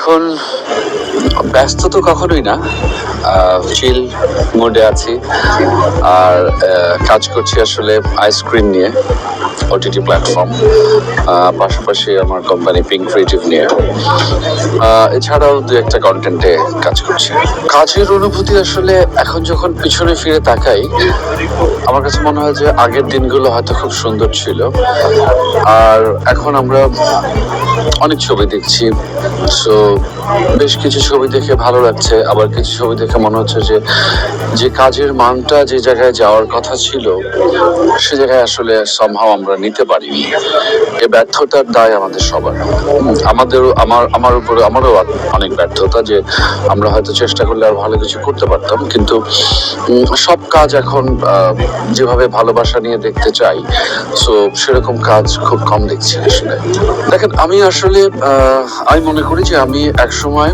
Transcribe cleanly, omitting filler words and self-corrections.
এখন ব্যস্ত তো কখনোই না, চিল মোডে আছি। আর কাজ করছি আসলে আইসক্রিম নিয়ে, ওটিটি প্ল্যাটফর্ম, পাশাপাশি আমার কোম্পানি পিঙ্ক ক্রিয়েটিভ নিয়ে। এছাড়াও দু একটা কন্টেন্টে কাজ করছি। কাজের অনুভূতি আসলে এখন যখন পিছনে ফিরে তাকাই, আমার কাছে মনে হয় যে আগের দিনগুলো হয়তো খুব সুন্দর ছিল। আর এখন আমরা অনেক ছবি দেখছি, সো বেশ কিছু ছবি দেখে ভালো লাগছে, আবার কিছু ছবি দেখে মনে হচ্ছে যে যে কাজের মানটা যে জায়গায় যাওয়ার কথা ছিল সে জায়গায় আসলে সম্ভব আমরা নিতে পারিনি। এ ব্যর্থতার দায় আমাদের সবার, আমাদেরও, আমার উপরে আমারও অনেক ব্যর্থতা যে আমরা হয়তো চেষ্টা করলে আর ভালো কিছু করতে পারতাম, কিন্তু সব কাজ এখন যেভাবে ভালোবাসা নিয়ে দেখতে চাই, সো সেরকম কাজ খুব কম দেখছি আসলে। দেখেন, আমি আসলে আমি মনে করি যে আমি এক সময়